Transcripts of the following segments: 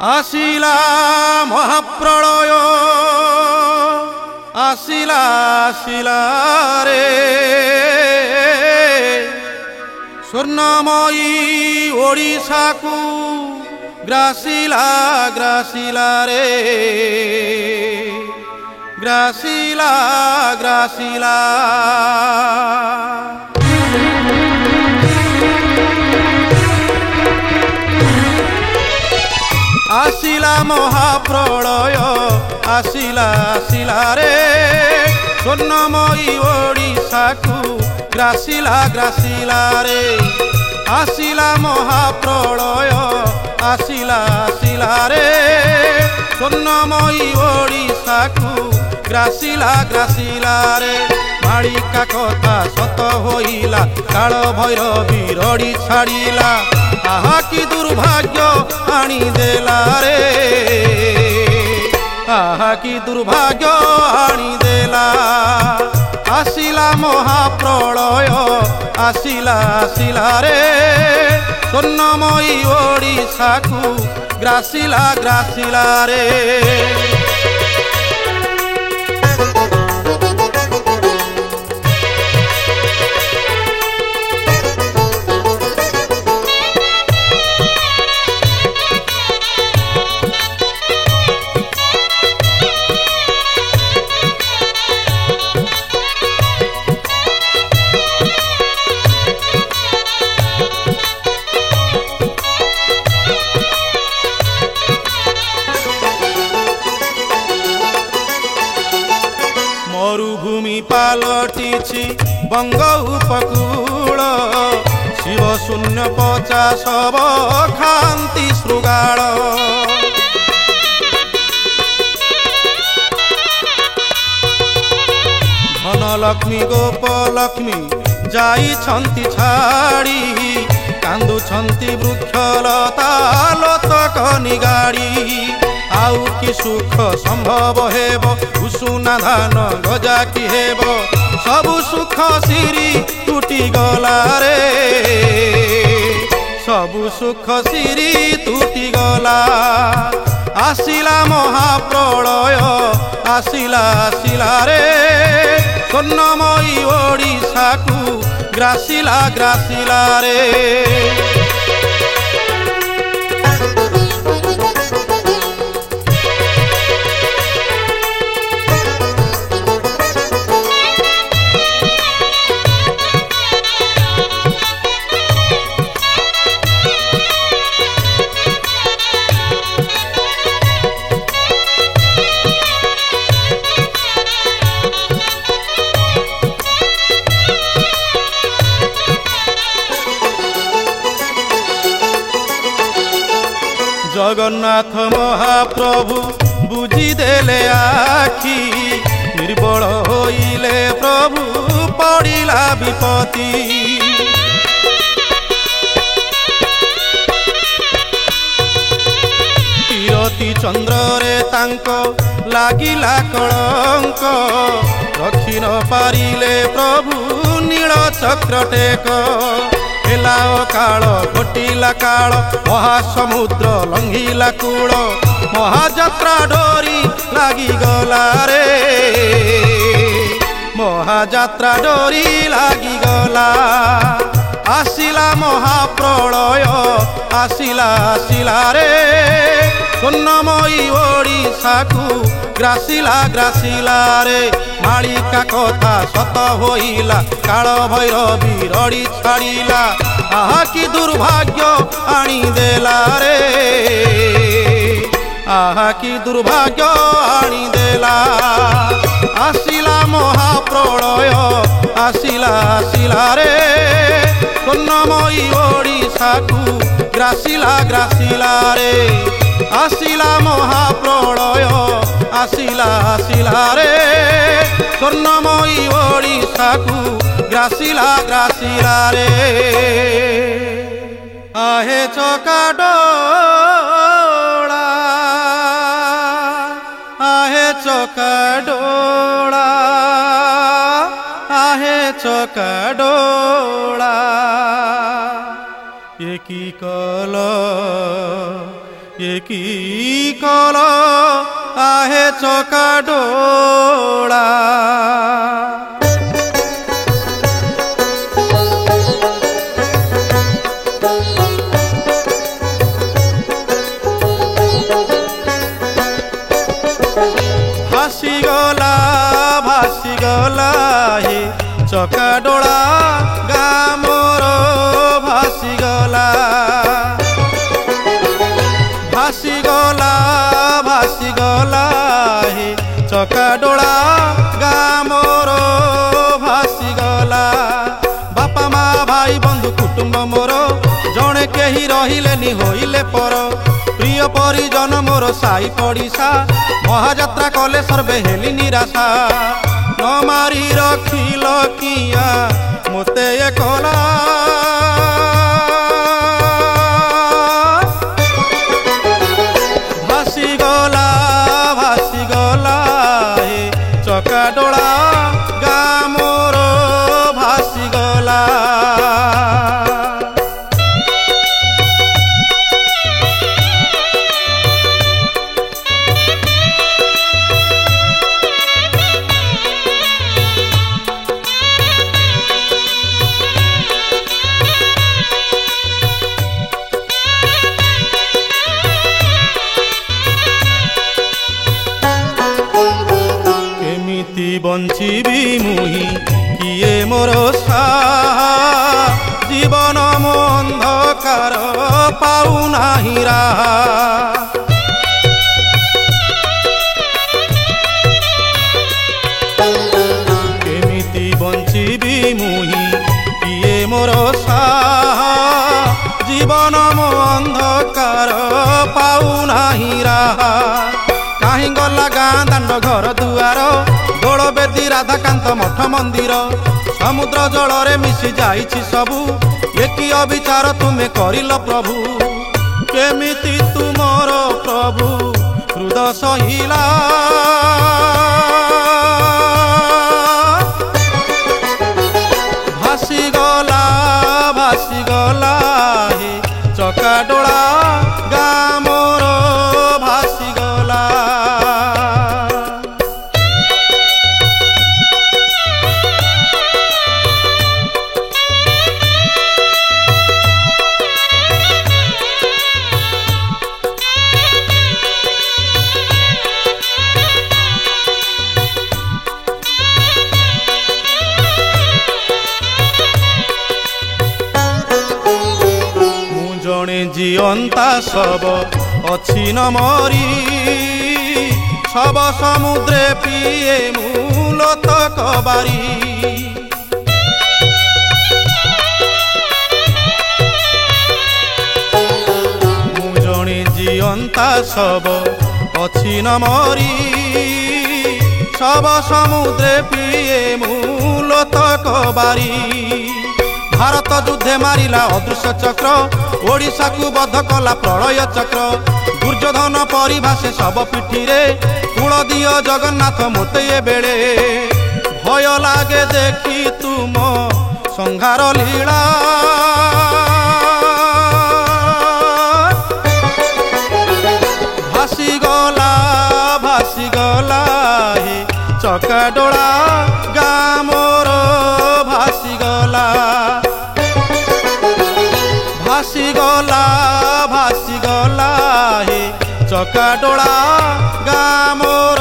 आसिला महाप्रलय आसिला आसिला रे स्वर्णमयी ओडिशा को ग्रासिला ग्रासिला रे ग्रासिला ग्रासिला आसिला महाप्रलय आसिला आसिला रे स्वर्णमयी ओडिशा को ग्रासिला ग्रासिला रे आसिला महाप्रलय आसिला आसिला रे स्वर्णमयी ओडिशा को ग्रासिला ग्रासिला रे माळिका कथा सत होइला काल भैरवी रड़ी छाड़िला आहा कि दुर्भाग्य आनी देला रे आहा कि दुर्भाग्य आनी देला आसिला महाप्रलय आसिला आसिला रे स्वर्णमयी ओडिशा को ग्रासिला ग्रासिला रे मरुभूमि पालटिछि बंग उपकूल शिव शून्य 50 खांति श्रृगाल धनलक्ष्मी गोपलक्ष्मी जाइछन्ति छाड़ी कांदुछन्ति वृक्षलता लतक निगाड़ी आउ कि सुख संभव हेब उषुना धान गजा कि हेब सबु सुख सिरी टूटी गला रे सबु सुख सिरी टूटी गला आसिला महाप्रलय आसिला आसिला रे स्वर्णमयी ओडिशा को ग्रासिला ग्रासिला रे जगन्नाथ महाप्रभु बुझीदेले आखि निर्बल होइले प्रभु पड़िला विपत्ति किरती चंद्र रे तांको लागिला कलंक रखी न पारिले प्रभु नील चक्र टेक हेला काल घटिला काल महासमुद्र लंघिला कूल महाजात्रा डोरी लागी गला रे महाजात्रा डोरी लागी गला आसिला महाप्रलय आसिला आसिला रे स्वर्णमयी ओडिशा को ग्रासिला ग्रासिला रे माळिका कथा सत होइला काल भैरवी रड़ी छाड़िला आहा कि दुर्भाग्य आनी देला रे आहा कि दुर्भाग्य आनी देला आसिला महाप्रलय आसिला आसिला रे स्वर्णमयी ओडिशा को ग्रासिला ग्रासिला रे आसिला महाप्रलय आसिला आसिला रे स्वर्णमयी ओडिशा को ग्रासिला ग्रासिला रे आहे चका डोळा आहे चका डोळा आहे चका डोळा एकी कल কি কল আহে চকা ডোলা ভাসিগলা হে চকা ডোলা গামর ভাসিগলা হে চকা ডোলা গামর ভাসিগলা বাপা মা ভাই বন্ধু কুটুম্ব মোর জনে কেহি রহিলেনি হইলে পর প্রিয় পরিজন মোর সাই পড়িশা মহাযাত্রা কলে সর্বে হেলি নিরাশা ন মারি রখিল কিয়া মতে একলা ভাসিগলা হে চকা ডোলা গামর ভাসিগলা বঞ্চিবি মুহি কিয়ে মোর সাহা জীবন অন্ধকার পাউ নাহি রাহা কেমিতি বঞ্চিবি মুহি কিয়ে মোর সাহা জীবন অন্ধকার পাউ নাহি রাহা কাହିଁ ଗଲା ଗାଁ ଦାଣ୍ଡ ଘର ଦୁଆର ଦୋଳ ବେଦୀ ରାଧାକାନ୍ତ ମଠ ମନ୍ଦିର ସମୁଦ୍ର ଜଳରେ ମିଶି ଯାଇଛି ସବୁ ଏକି ଅବିଚାର ତୁମେ କରିଲ ପ୍ରଭୁ କେମିତି ତୁମର ପ୍ରଭୁ ହୃଦ ସହିଲା ଭାସିଗଲା ହେ ଚକା ଡୋଳା ଗାଁ ମୋର ଭାସିଗଲା জিয়ন্তা সব অছি ন মরি সব সমুদ্রে পিয়ে মূলত কবারি মু জনে জিয়ন্তা সব অছি ন মরি সব সমুদ্রে পিয়ে মূলত কবারি भारत युद्धे मारिला अदृश्य चक्र ओडिशा को बध कला प्रलय चक्र दुर्योधन परिभाषे सब पिठी रे कूल दियो जगन्नाथ मोते बेले भय लागे देखी तुम संहार लीला भासीगला हे चका डोला गाँ मोर भासीगला हे चका डोला गाँ मोर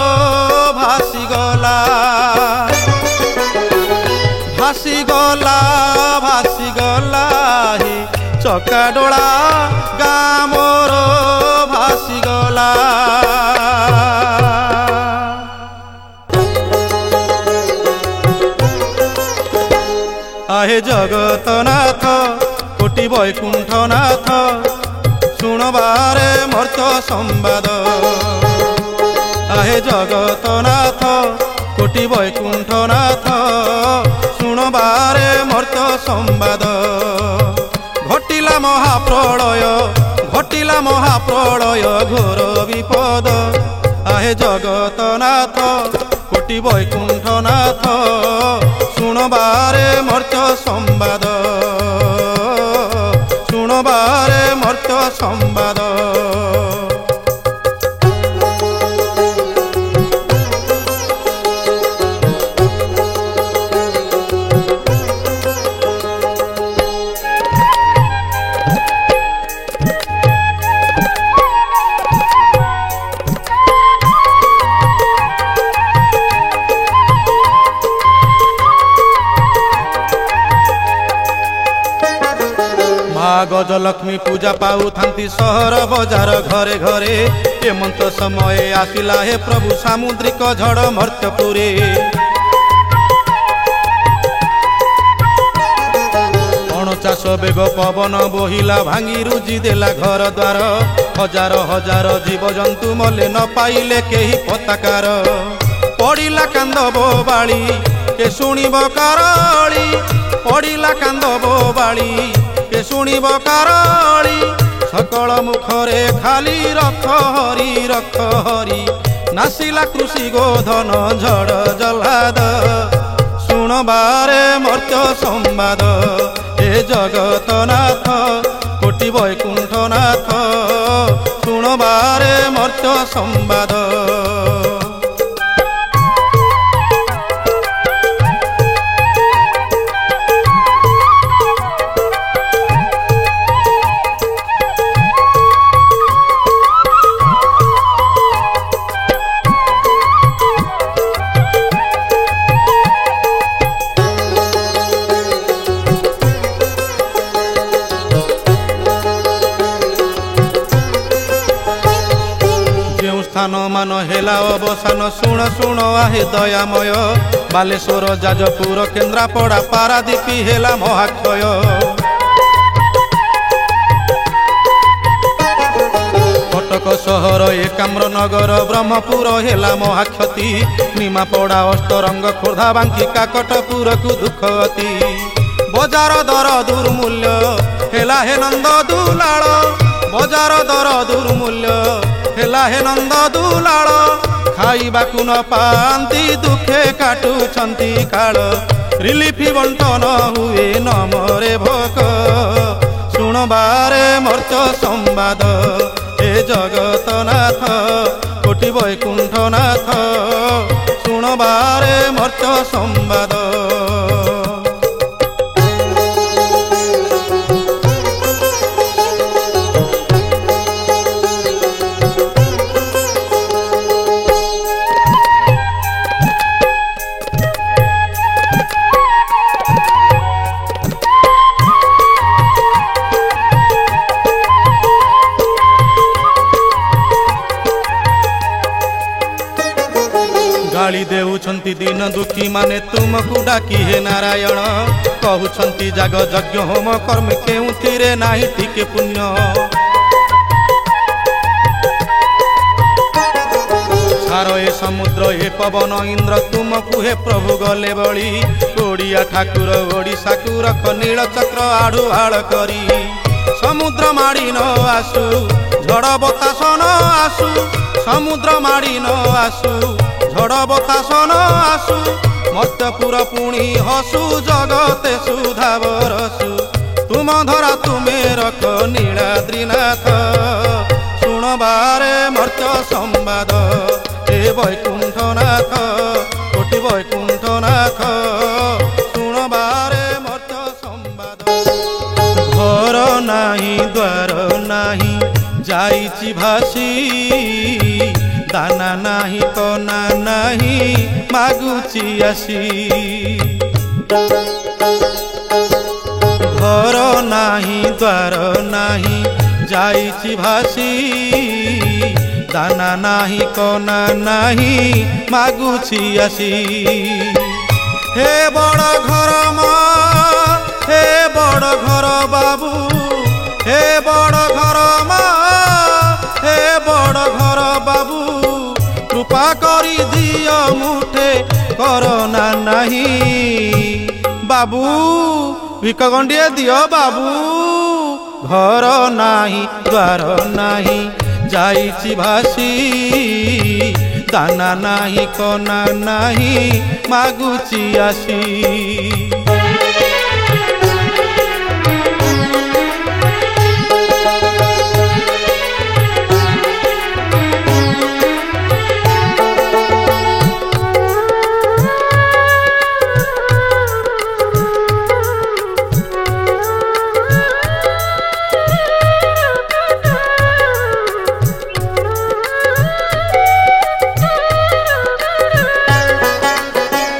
भासीगला हे चका डोला गाँ मोर भासीगला आहे जगतनाथ कोटि वैकुंठनाथ शुणबारे मर्त्य संवाद आहे जगतनाथ कोटि वैकुंठनाथ शुणबारे मर्त्य संवाद घटिला महाप्रलय घोर विपद आहे जगतनाथ कोटि वैकुंठनाथ शुणबारे मर्त्य संवाद शुणबारे मर्त्य संवाद। गजलक्ष्मी पूजा पाउथांती सहर बजार घरे घरे एमंत समय आसिला हे प्रभु सामुद्रिक झड़ मर्त्यपुरे चाष बेग पवन बोहिला भांगी रुजी देला घर द्वार हजार हजार जीवजंतु मले न पाइले केही पताकार पड़िला कांद बोबाली के शुणिब कारली पड़िला कांद बोबाली के शुणिब कारली सकल मुखरे खाली रख हरी नासिला कृषि गोधन झड़ जल्लाद शुणबारे मर्त्य संवाद हे जगतनाथ कोटि वैकुंठनाथ शुणबारे मर्त्य संवाद स्थान मान हेला अवसान शुण शुण आहे दयामय बालेश्वर जाजपुर केन्द्रापड़ा पारादीपी हेला महाक्षय कटक सहर एकाम्रनगर ब्रह्मपुर हेला महाक्षति निमापड़ा अष्टरंग खोर्धा बांकी काकटपुर को दुख अति बजार दर दुर्मूल्य हेला हे नंद दुलाल बजार दर दुर्मूल्य हेला हे नंद दुलाल खाइबाकु न पांती दुखे काटुछंती काल रिलीफ बंटन हुए न मरे भोक शुणबारे मर्त्य संवाद हे जगतनाथ कोटि वैकुंठनाथ शुणबारे मर्त्य संवाद गाली देउछंती दीन दुखी माने तुमको डाकी हे नारायण कहउछंती जाग यज्ञ होम कर्म केउथिरे नाही टिके पुण्य छार ए समुद्र हे पवन इंद्र तुमको हे प्रभु गले बळी ओडिया ठाकुर ओडिशा को रख नील चक्र आड़ू आड़ करी समुद्र माड़ी न आसु झड़ बतास न आसु समुद्र माड़ी न आसु झड़ बतास न आसु मर्त्यपुर पुणी हसु जगते सुधा बरसु तुम धरा तुमे रख नीलाद्रीनाथ शुणबारे मर्त्य संवाद हे वैकुंठनाथ कोटि वैकुंठनाथ शुणबारे मर्त्य संवाद घर नाही द्वार नाही जाइछि भासी दाना नाही कना नाही मागुची आसी घर नाही द्वार नाही जाइछि भासी दाना नाही कना नाही मागुची आसी हे बड़ घर माँ हे बड़ घर बाबू हे बड़ घर माँ हे बड़ घर बाबू कृपा करी दिय मुठे करना नहीं बाबू भिक गंडिए दियो बाबू घर नाही द्वार नाही जाइछि भासी दाना नाही कना नाही मागुची आसी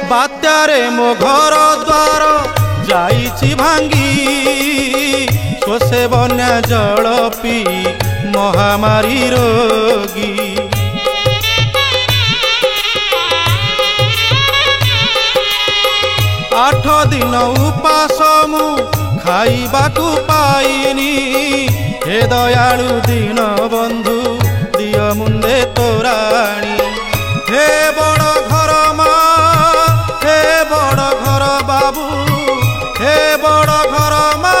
बात्यारे मो घर द्वार जाइछि भांगी କୋଷେ ବନ୍ୟା ଜଳ ପିଇ ମହାମାରୀ ରୋଗୀ। 8 ଦିନ ଉପାସ ମୁଁ ଖାଇବାକୁ ପାଇନି, ହେ ଦୟାଳୁ ଦୀନ ବନ୍ଧୁ ଦିଅ ମୁନ୍ଦେ ତୋରାଣି। ହେ ବଡ଼ ଘର ମା, ହେ ବଡ଼ ଘର ବାବୁ, ହେ ବଡ଼ ଘର ମା,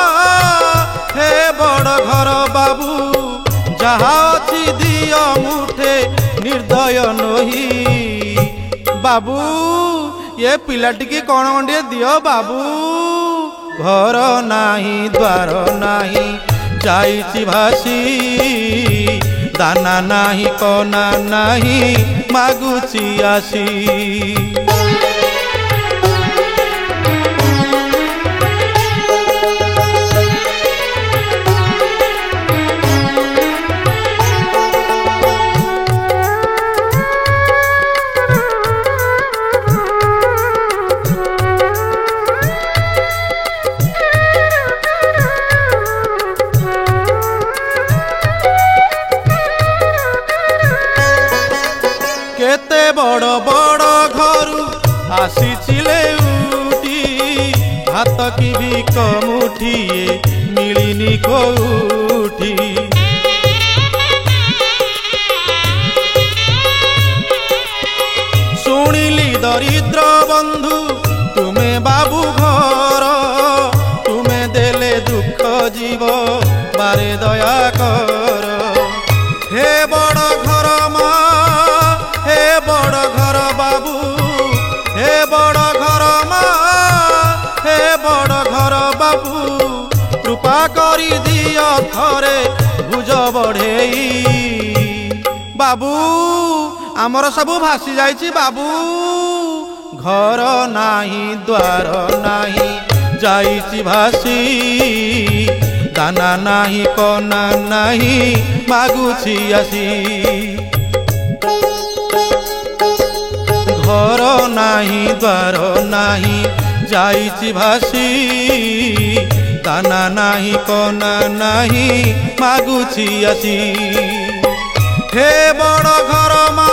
ହେ ବଡ଼ ଘର ବାବୁ, ଯାହା ଅଛି ଦିଅ ମୁଠେ ନିର୍ଦ୍ଦୟ ନୋହି। ବାବୁ ये पिलाटिकी कौन गंडे दियो बाबू। घर नाही द्वार नाही जाइछि भासी, दाना नाही कना नाही मागुची आसी। केते बड़ बड़ घरु आसीचिले उठी, हाथ की भी कमुठिए मिलिनी कोठी। शुणिली दरिद्र बंधु तुमे बाबू घर, तुमे देले दुख जीव बारे दया कर। हे बड़ घर मा, हे बड़ घर बाबू, हे बड़ घर मा, हे बड़ घर बाबू, कृपा करी दियो थरे भुज बढ़ेई। बाबू आमर सबू भासी जाइछि बाबू। घर नाही द्वार नाही जाइछि भासी, दाना नाही कना नाही मागुछि आसी। घर नाही द्वार नाही जाइछि भासी, दाना नाही कना नाही मागुछि आसी। हे बड़ घर मा,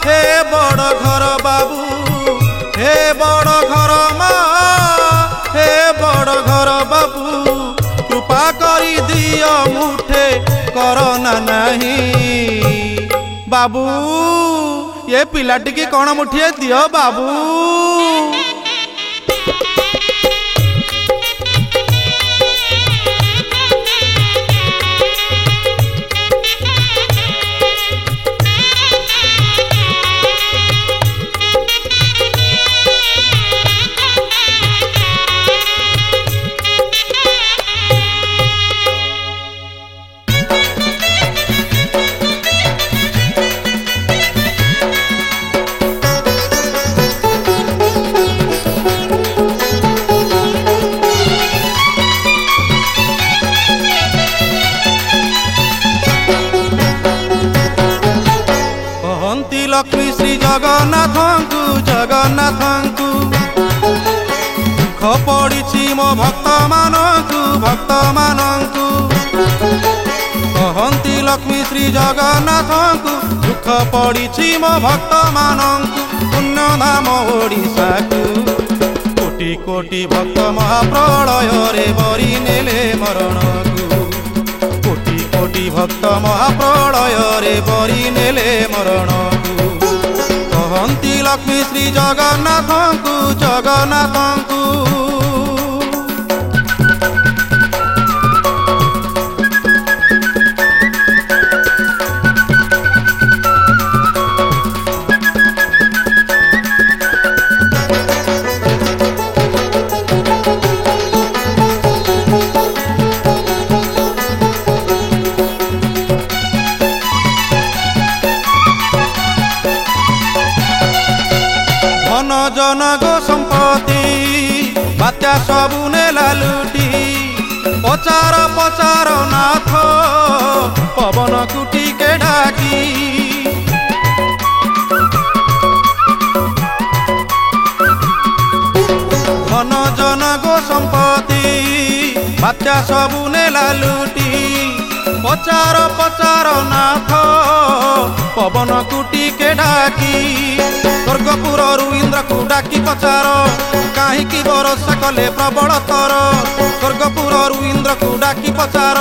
हे बड़ घर बाबू, हे बड़ घर मा, हे बड़ घर बाबू, कृपा करी दियो मुठे करना नहीं। बाबू ये पिलाटिकी कौन मुठिए दियो बाबू। लक्ष्मी श्री जगन्नाथंकु जगन्नाथंकु, दुख पड़ी मो भक्त मानंकु। कहती लक्ष्मी श्री जगन्नाथंकु, दुख पड़ी मो भक्त मानंकु। पुण्य धाम ओडिशा को कोटि कोटि भक्त महाप्रलय रे बरी नेले मरण को। कोटि कोटि भक्त महाप्रलय रे बरी नेले मरण को। कहती लक्ष्मी श्री जगन्नाथंकु जगन्नाथंकु। जन गो संपत्ति बात्या सबु नेला लुटी। पचार पचार नाथ पवन कुटी के डाकी। धन जन गो संपत्ति बात्या सबु नेला लुटी पचार पचार नाथ पवन कुटी के डाकी स्वर्गपुर इंद्र को डाकी पचार कहीं बरसा कले प्रबल तर स्वर्गपुर इंद्र को डाकी पचार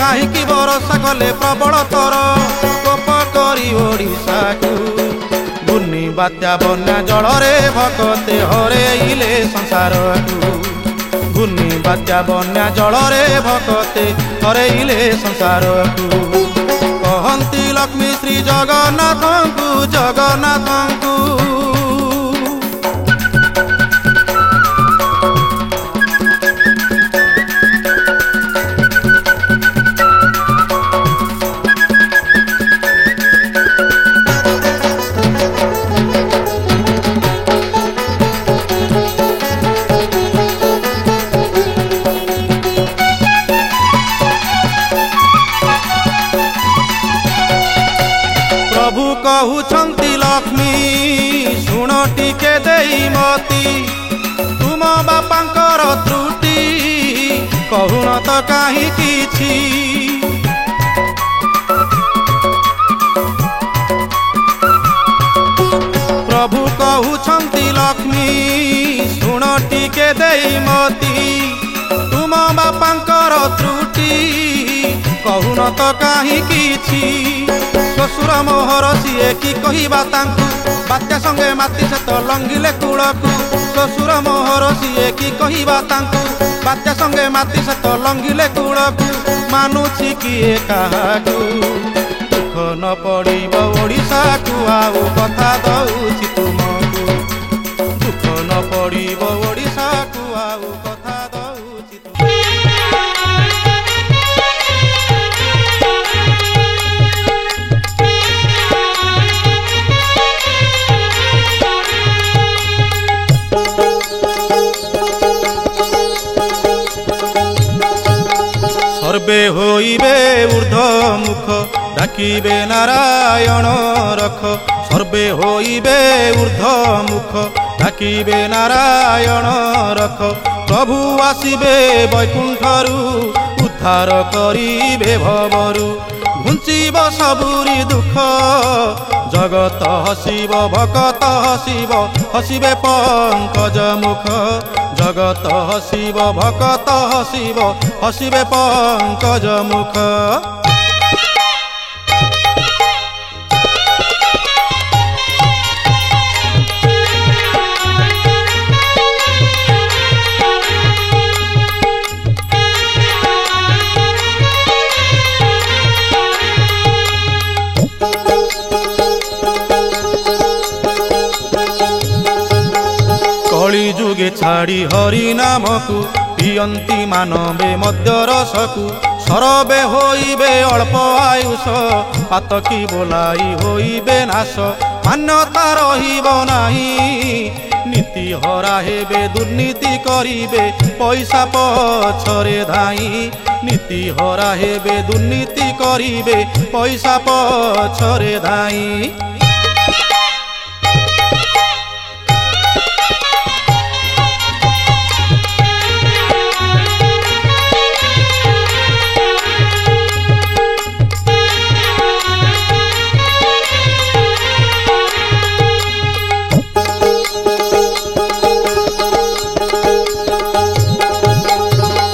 कहीं बरसा कले प्रबल तर कोप करी ओडिशा को घूर्णी बात्या बन्या जलरे भकते हरेइले संसार को घूर्णी बात्या बन्या जलरे भकते हरेइले संसार को कहती लक्ष्मी श्री जगन्नाथ को जगन्नाथ को कहउछंती लक्ष्मी शुण टिके देई मती तुम बापांकर त्रुटि कहून तो कहीं किछि प्रभु कहउछंती लक्ष्मी शुण टिके देई मती तुम बापांकर त्रुटि कहून तो कहीं किछि ससुर मोहर सीए कि कहवा बात्या संगे माती से तो लंघिले कूलकू ससुर मोहर सीए कि कहवा बात्या संगे माती से तो लंघिले कूलकू मानुछि किए काहाकू दुख न पड़िब ओडिशा को आउ कथा दउछि तुमको दुख न पड़िब ओडिशा को आउ कथा दउछि सर्वे होइबे ऊर्ध्व मुख डाकिबे नारायण रख सर्वे होइबे ऊर्ध्व मुख डाकिबे नारायण रख प्रभु आसिबे वैकुंठरू उद्धार करिबे भवरू घुंचिब सबुरी दुख जगत हसिब भकत हसिब हसिबे पंकज मुख जगत हसिब भकत हसिब हसिबे पंकज मुख कली जुगे छाड़ी हरि नाम को पियंती मानवे मध्य रस को सरबे होइबे अल्प आयुष पातकी बोलाई होइबे नाश मान्यता रहिब नाही नीति हरा हेबे दुर्नीति करिबे पैसा पछरे धाई नीति हरा हेबे दुर्नीति करिबे पैसा पछरे धाई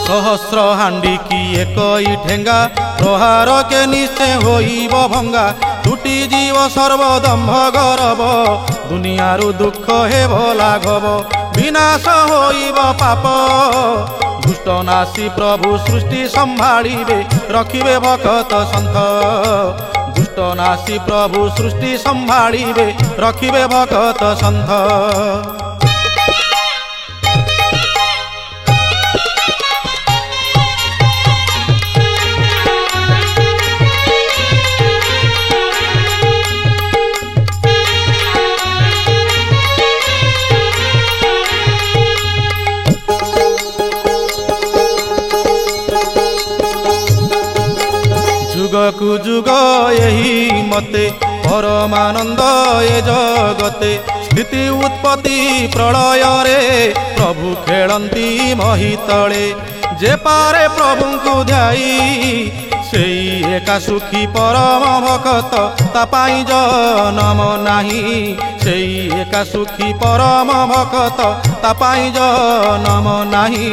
सहस्र हांडी की एक ठेंगा प्रहार के निश्चय होइब भंगा टूटी जीव सर्वदम्भ गरब दुनियारू दुख हेब लाघव विनाश होइब पाप दुष्ट नासी प्रभु सृष्टि संभाळिबे रखिबे भकत सन्थ दुष्ट नासी प्रभु सृष्टि संभाळिबे रखिबे भकत सन्थ जुगकु जुग यही मते परमानंद ए जगते स्थिति उत्पत्ति प्रलय रे प्रभु खेलंती महितले जे पारे प्रभु को ध्याई सेई एका सुखी परम भक्त तापाई जनम नाही सेई एका सुखी परम भक्त तापाई जनम नाही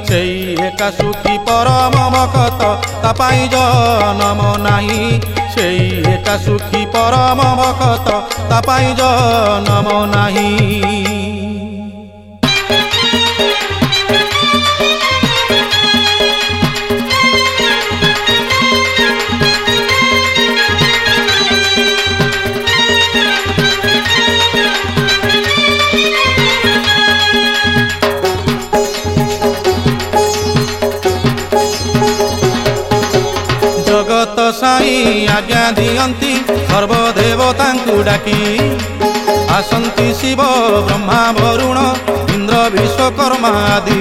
सेई एका सुखी परम भक्त तापाई जनम नाही सेई एका सुखी परम भक्त तापाई जनम नाही। जगत साई आज्ञा दियंती सर्वदेवता डाकी आसंती शिव ब्रह्मा वरुण इंद्र विश्वकर्मा आदि।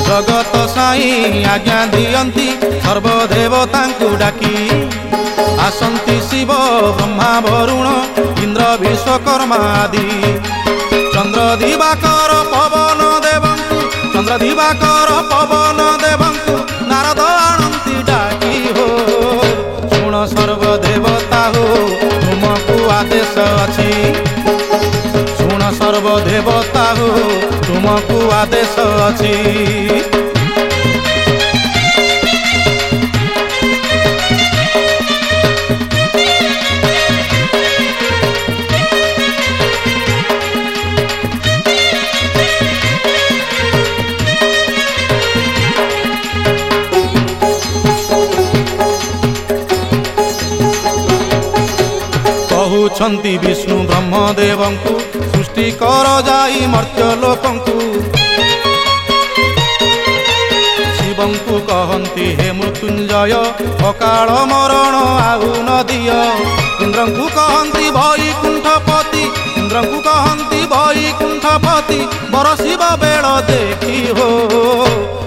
जगत साई आज्ञा दियंती सर्वदेवता डाकी आसंती शिव ब्रह्मा वरुण इंद्र विश्वकर्मा आदि। चंद्र दिवाकर पवन देवंकु चंद्र दिवाकर पवन देवंकु नारद आनंती डाकी हो शुण सर्वदेवता हो तुमको आदेश अछि शुण सर्वदेवता हो तुमको आदेश अछि। कहउछंती विष्णु ब्रह्मदेवंकु सृष्टि कर जाई मर्त्य लोकंकु शिवंकु कहंती हे मृत्युंजय अकाल मरण आउ न दिय। इंद्रंकु कहंती वैकुंठपति इंद्रंकु कहंती वैकुंठपति बरसिब बेल देखी हो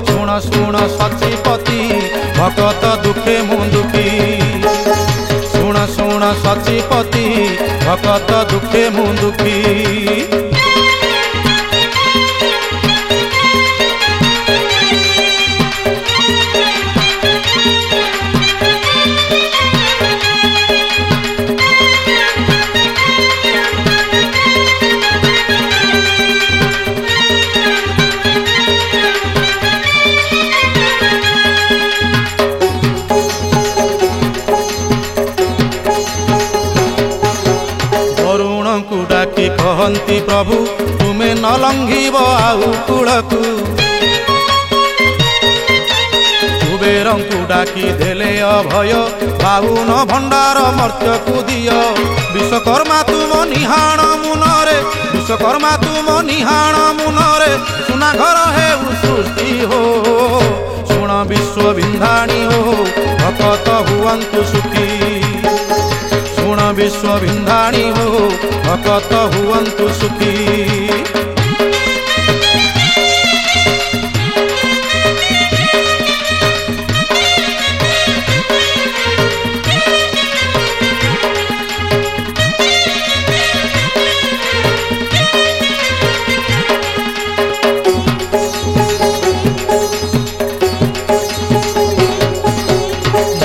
शुण शुण सचिपति भगत दुखे मु दुखी शुण शुण सचिपति भगत दुखे मु दुखी। डाकी कहंती प्रभु तुमे न लंघिब आउ कूलकु कुबेरंकु डाकी देले अभय बाहुन भंडार मर्त्यकु दिय। विश्वकर्मा तुम निहाण मुनरे विश्वकर्मा तुम निहाण मुनरे सुना घर हे सृष्टि हो शुण विश्व विंधाणी हो भक्त हुअन्तु सुखी शुण विश्व विंधाणी हो भक्त हुअन्तु सुखी।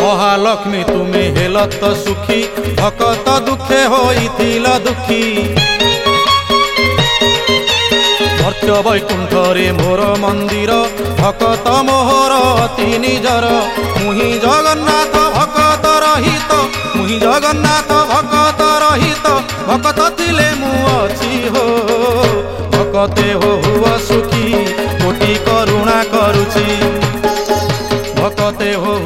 महालक्ष्मी तुमे हेलत सुखी भक्त दुखे होइथिल दुखी। मर्त्य वैकुंठरे मोर मंदिर भक्त मोहर अति निजर मुहि जगन्नाथ भक्त रहित मुहि जगन्नाथ भक्त रहित भक्त थिले मु अछि हो भक्ते हो हुआ सुखी कोटि करुणा करुछि भक्ते हो